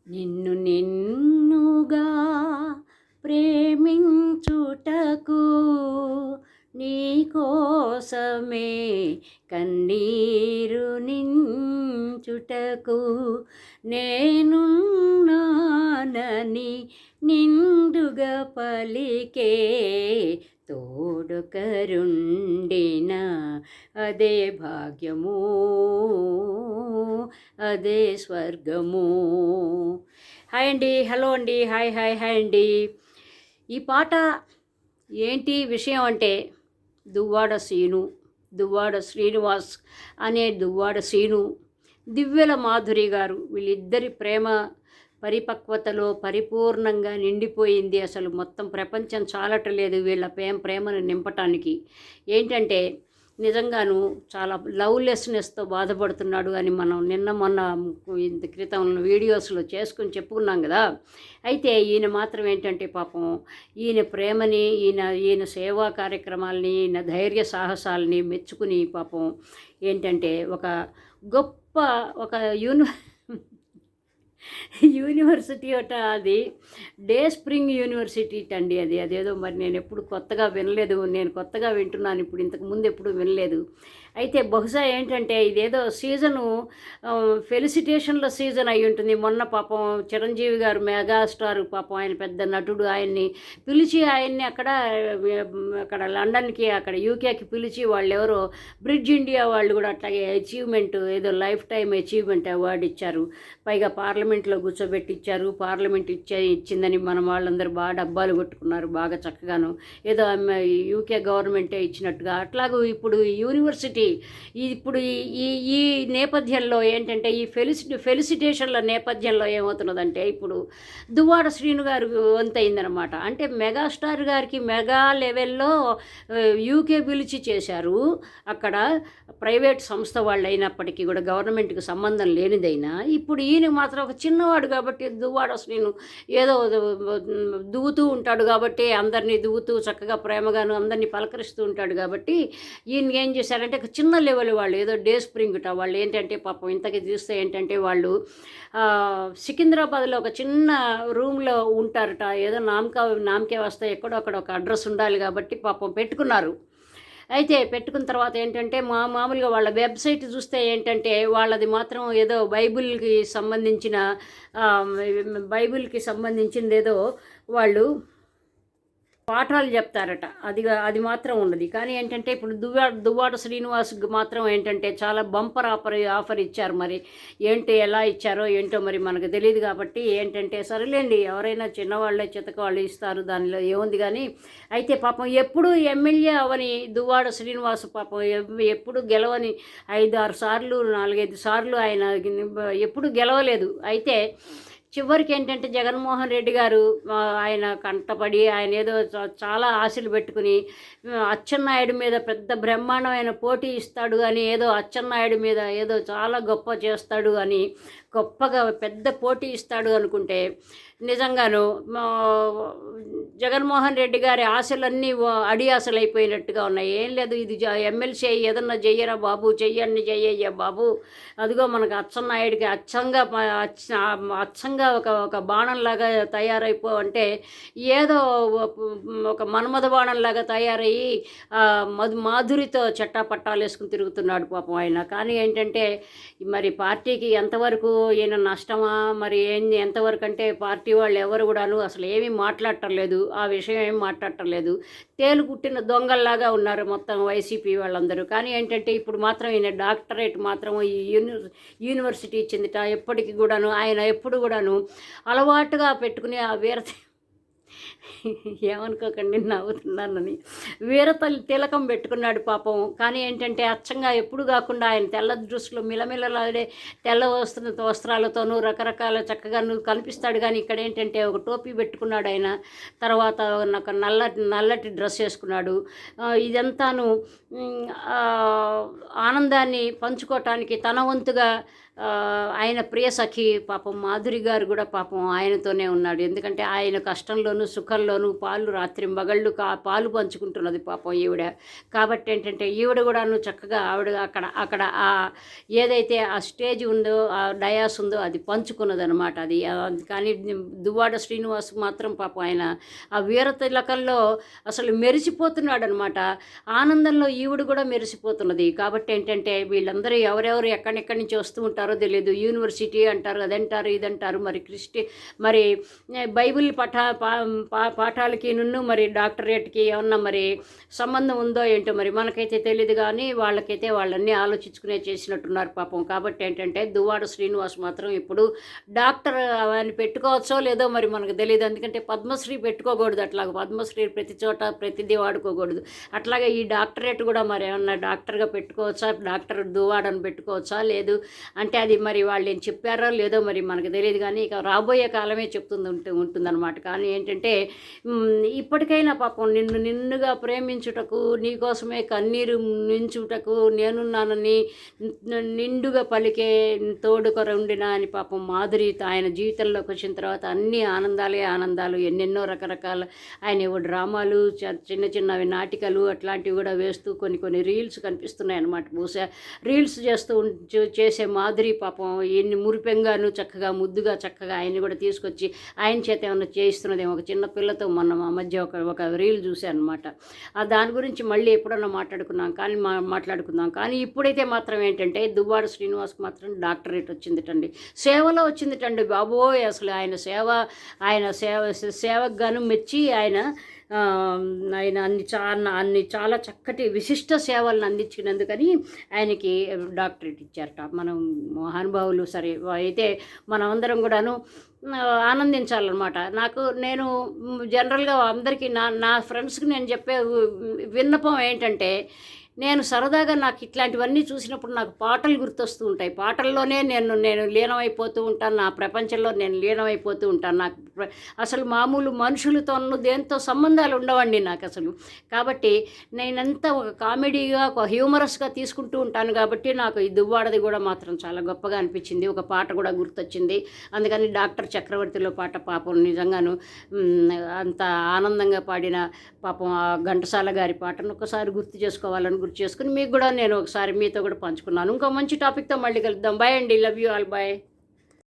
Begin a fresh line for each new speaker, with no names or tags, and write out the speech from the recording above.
నిన్ను నిన్నుగా ప్రేమించుటకు నీకోసమే కన్నీరు నించుటకు నేనున్నానని నిండుగా పలికే తోడుకరుండిన అదే భాగ్యము, అదే స్వర్గము. హాయ్ అండి, హలో అండి, హాయ్ హాయ్ హాయ్ అండి. ఈ పాట ఏంటి విషయం అంటే దువ్వాడ శ్రీనివాస్ అనే దువ్వాడ శ్రీను, దివ్యల మాధురి గారు, వీళ్ళిద్దరి ప్రేమ పరిపక్వతలో పరిపూర్ణంగా నిండిపోయింది. అసలు మొత్తం ప్రపంచం చాలటలేదు వీళ్ళ ప్రేమను నింపటానికి. ఏంటంటే నిజంగాను చాలా లవ్లెస్నెస్తో బాధపడుతున్నాడు అని మనం మొన్న ఇంత క్రితం వీడియోస్లో చేసుకుని చెప్పుకున్నాం కదా. అయితే ఈయన మాత్రం ఏంటంటే పాపం ఈయన ప్రేమని, ఈయన సేవా కార్యక్రమాలని, ఈయన ధైర్య సాహసాలని మెచ్చుకుని పాపం ఏంటంటే ఒక గొప్ప ఒక యూనివర్సిటీ అట, అది డే స్ప్రింగ్ యూనివర్సిటీ అండి. అదేదో మరి నేను ఎప్పుడు కొత్తగా వినలేదు, నేను కొత్తగా వింటున్నాను ఇప్పుడు, ఇంతకు ముందు ఎప్పుడు వినలేదు. అయితే బహుశా ఏంటంటే ఇదేదో సీజను ఫెలిసిటేషన్ల సీజన్ అయి ఉంటుంది. మొన్న పాపం చిరంజీవి గారు మెగాస్టార్ పాపం, ఆయన పెద్ద నటుడు, ఆయన్ని పిలిచి ఆయన్ని అక్కడ లండన్కి, అక్కడ యూకేకి పిలిచి వాళ్ళు ఎవరో బ్రిడ్జ్ ఇండియా వాళ్ళు కూడా అట్లాగే అచీవ్మెంట్, ఏదో లైఫ్ టైం అచీవ్మెంట్ అవార్డు ఇచ్చారు. పైగా పార్లమెంట్లో కూర్చోబెట్టిచ్చారు. పార్లమెంట్ ఇచ్చిందని మన వాళ్ళందరూ బాగా డబ్బాలు కొట్టుకున్నారు, బాగా చక్కగాను. ఏదో యూకే గవర్నమెంటే ఇచ్చినట్టుగా. అట్లాగూ ఇప్పుడు యూనివర్సిటీ ఇప్పుడు ఈ నేపథ్యంలో ఏంటంటే ఈ ఫెలిసిటేషన్ల నేపథ్యంలో ఏమవుతున్నదంటే ఇప్పుడు దువ్వాడ శ్రీను గారు వంతయిందనమాట. అంటే మెగాస్టార్ గారికి మెగా లెవెల్లో యూకే పిలిచి చేశారు. అక్కడ ప్రైవేట్ సంస్థ వాళ్ళు అయినప్పటికీ కూడా, గవర్నమెంట్కి సంబంధం లేనిదైనా, ఇప్పుడు ఈయన మాత్రం ఒక చిన్నవాడు కాబట్టి దువ్వాడ శ్రీను ఏదో దువ్వుతూ ఉంటాడు కాబట్టి, అందరినీ దువ్వుతూ చక్కగా ప్రేమగాను అందరినీ పలకరిస్తూ ఉంటాడు కాబట్టి, ఈయన ఏం చేశారంటే చిన్న లెవెల్ వాళ్ళు ఏదో డే స్ప్రింగ్ వాళ్ళు ఏంటంటే పాపం ఇంతకీ చూస్తే ఏంటంటే వాళ్ళు సికింద్రాబాద్లో ఒక చిన్న రూమ్లో ఉంటారట. ఏదో నామకే వస్తే ఎక్కడో అక్కడ ఒక అడ్రస్ ఉండాలి కాబట్టి పాపం పెట్టుకున్నారు. అయితే పెట్టుకున్న తర్వాత ఏంటంటే మామూలుగా వాళ్ళ వెబ్సైట్ చూస్తే ఏంటంటే వాళ్ళది మాత్రం ఏదో బైబిల్కి సంబంధించింది ఏదో వాళ్ళు పాఠాలు చెప్తారట. అది మాత్రం ఉన్నది. కానీ ఏంటంటే ఇప్పుడు దువ్వాడ శ్రీనివాస్కి మాత్రం ఏంటంటే చాలా బంపర్ ఆఫర్ ఇచ్చారు. మరి ఏంటి ఎలా ఇచ్చారో ఏంటో మరి మనకు తెలియదు కాబట్టి ఏంటంటే సరేలేండి, ఎవరైనా చిన్నవాళ్ళే చితకవాళ్ళు ఇస్తారు, దానిలో ఏముంది. కానీ అయితే పాపం ఎప్పుడు ఎమ్మెల్యే అవని దువ్వాడ శ్రీనివాస్ పాపం ఎప్పుడు గెలవని 5-6 సార్లు 4-5 సార్లు ఆయన ఎప్పుడు గెలవలేదు. అయితే చివరికి ఏంటంటే జగన్మోహన్ రెడ్డి గారు ఆయన కంటపడి ఆయన ఏదో చాలా ఆశలు పెట్టుకుని అచ్చెన్నాయుడు మీద పెద్ద బ్రహ్మాండమైన పోటీ ఇస్తాడు అని, ఏదో అచ్చెన్నాయుడు మీద ఏదో చాలా గొప్ప చేస్తాడు అని గొప్పగా పెద్ద పోటీ ఇస్తాడు అనుకుంటే, నిజంగాను జగన్మోహన్ రెడ్డి గారి ఆశలన్నీ అడి ఆశలు అయిపోయినట్టుగా ఉన్నాయి. ఏం లేదు, ఇది ఎమ్మెల్సీ ఏదన్నా చెయ్యరా బాబు, చెయ్యండి చెయ్యయ్యా బాబు, అదిగో మనకు అచ్చెన్నాయుడికి అచ్చంగా ఒక బాణంలాగా తయారైపో అంటే ఏదో ఒక మన్మథ బాణంలాగా తయారయ్యి మాధురితో చట్టాపట్టాలు వేసుకుని తిరుగుతున్నాడు పాపం ఆయన. కానీ ఏంటంటే మరి పార్టీకి ఎంతవరకు ఈయన నష్టమా, మరి ఎంతవరకు అంటే పార్టీ వాళ్ళు ఎవరు కూడాను అసలు ఏమీ మాట్లాడటలేదు, ఆ విషయం ఏమి మాట్లాడటలేదు. తేలు కుట్టిన దొంగల్లాగా ఉన్నారు మొత్తం వైసీపీ వాళ్ళందరూ. కానీ ఏంటంటే ఇప్పుడు మాత్రం ఈయన డాక్టరేట్ మాత్రం ఈ యూనివర్సిటీ ఇచ్చిందిట. ఎప్పటికీ కూడాను ఆయన ఎప్పుడు కూడాను అలవాటుగా పెట్టుకుని ఆ ఏమనుకోకండి నవ్వుతున్నానని, తిలకం పెట్టుకున్నాడు పాపం. కానీ ఏంటంటే అచ్చంగా ఎప్పుడు కాకుండా ఆయన తెల్ల దృష్టిలో మిలమిలలాడే తెల్ల వస్త్రాలతోనూ రకరకాల చక్కగా కనిపిస్తాడు. కానీ ఇక్కడ ఏంటంటే ఒక టోపీ పెట్టుకున్నాడు ఆయన, తర్వాత ఒక నల్లటి డ్రెస్ వేసుకున్నాడు. ఇదంతాను ఆనందాన్ని పంచుకోవటానికి తన వంతుగా ఆయన ప్రియ సఖి పాపం మాధురి గారు కూడా పాపం ఆయనతోనే ఉన్నాడు. ఎందుకంటే ఆయన కష్టంలోనూ సుఖంలోనూ రాత్రింబగళ్ళు పాలు పంచుకుంటున్నది పాపం ఈవిడ. కాబట్టి ఏంటంటే ఈవిడ కూడాను చక్కగా ఆవిడ అక్కడ అక్కడ ఏదైతే ఆ స్టేజ్ ఉందో ఆ డయాస్ ఉందో అది పంచుకున్నదనమాట. అది కానీ దువ్వాడ శ్రీనివాస్ మాత్రం పాపం ఆయన ఆ వీర తిలకంలో అసలు మెరిసిపోతున్నాడు అనమాట. ఆనందంలో ఈవిడ కూడా మెరిసిపోతున్నది. కాబట్టి ఏంటంటే వీళ్ళందరూ ఎవరెవరు ఎక్కడెక్కడి నుంచి వస్తూ ఉంటారో తెలియదు. యూనివర్సిటీ అంటారు, అదంటారు, ఇదంటారు. మరి బైబిల్ పాఠాలకి మరి డాక్టరేట్కి ఏమన్నా మరి సంబంధం ఉందో ఏంటో మరి మనకైతే తెలియదు. కానీ వాళ్ళకైతే వాళ్ళన్నీ ఆలోచించుకునే చేసినట్టున్నారు పాపం. కాబట్టి ఏంటంటే దువ్వాడ శ్రీనివాస్ మాత్రం ఇప్పుడు డాక్టర్ అని పెట్టుకోవచ్చో లేదో మరి మనకు తెలియదు. ఎందుకంటే పద్మశ్రీ పెట్టుకోకూడదు. అట్లాగే పద్మశ్రీ ప్రతి చోట ప్రతిదీ వాడుకోకూడదు. అట్లాగే ఈ డాక్టరేట్ కూడా మరి ఏమన్నా డాక్టర్గా పెట్టుకోవచ్చా, డాక్టర్ దువ్వాడని పెట్టుకోవచ్చా లేదు అంటే అది మరి వాళ్ళు ఏం చెప్పారో లేదో మరి మనకు తెలియదు. కానీ ఇక రాబోయే కాలమే ఉంటుందన్నమాట. కానీ ఏంటంటే ఇప్పటికైనా పాపం నిన్నుగా ప్రేమించుటకు, నీకోసమే కన్నీరు నించుటకు నేనున్నానని నిండుగా పలికే తోడుకొరుండిన అని పాపం మాధురి ఆయన జీవితంలోకి వచ్చిన తర్వాత అన్ని ఆనందాలు, ఎన్నెన్నో రకరకాల ఆయన డ్రామాలు, చిన్న చిన్నవి నాటికలు అట్లాంటివి కూడా వేస్తూ కొన్ని రీల్స్ కనిపిస్తున్నాయి అన్నమాట. బహుశా రీల్స్ చేసే మాధురి పాపం ఎన్ని మురిపెంగాను చక్కగా ముద్దుగా చక్కగా ఆయన్ని కూడా తీసుకొచ్చి ఆయన చేత ఏమన్నా చేయిస్తున్నది. ఒక చిన్న పిల్లతో మొన్న మా మధ్య ఒక రీల్ చూశాను అనమాట. దాని గురించి మళ్ళీ ఎప్పుడన్నా మాట్లాడుకుందాం. కానీ ఇప్పుడైతే మాత్రం ఏంటంటే దువ్వాడ శ్రీనివాస్కి మాత్రం డాక్టరేట్ వచ్చిందిటండి, సేవలో వచ్చిందిటండి బాబోయ్. అసలు ఆయన సేవకు గాను మెచ్చి ఆయన అన్ని చాలా చక్కటి విశిష్ట సేవలను అందించినందుకని ఆయనకి డాక్టరేట్ ఇచ్చారట. మనం మహానుభావులు. సరే అయితే మనమందరం కూడాను ఆనందించాలన్నమాట. నేను జనరల్గా అందరికీ నా ఫ్రెండ్స్కి నేను చెప్పే విన్నపం ఏంటంటే, నేను సరదాగా నాకు ఇట్లాంటివన్నీ చూసినప్పుడు నాకు పాటలు గుర్తొస్తూ ఉంటాయి. పాటల్లోనే నేను లీనమైపోతూ ఉంటాను. నా ప్రపంచంలో నేను లీనమైపోతూ ఉంటాను. నాకు అసలు మామూలు మనుషులతో దేంతో సంబంధాలు ఉండవండి నాకు అసలు. కాబట్టి నేనంతా ఒక కామెడీగా ఒక హ్యూమరస్గా తీసుకుంటూ ఉంటాను. కాబట్టి నాకు ఈ దువ్వాడది కూడా మాత్రం చాలా గొప్పగా అనిపించింది. ఒక పాట కూడా గుర్తొచ్చింది. అందుకని డాక్టర్ చక్రవర్తిలో పాట పాపం నిజంగాను అంత ఆనందంగా పాడిన పాపం ఆ ఘంటసాల గారి పాటను ఒకసారి గుర్తు చేసుకుని మీకు కూడా నేను ఒకసారి మీతో కూడా పంచుకున్నాను. ఇంకో మంచి టాపిక్తో మళ్ళీ కలుద్దాం. బాయ్ అండి. Love you all. బాయ్.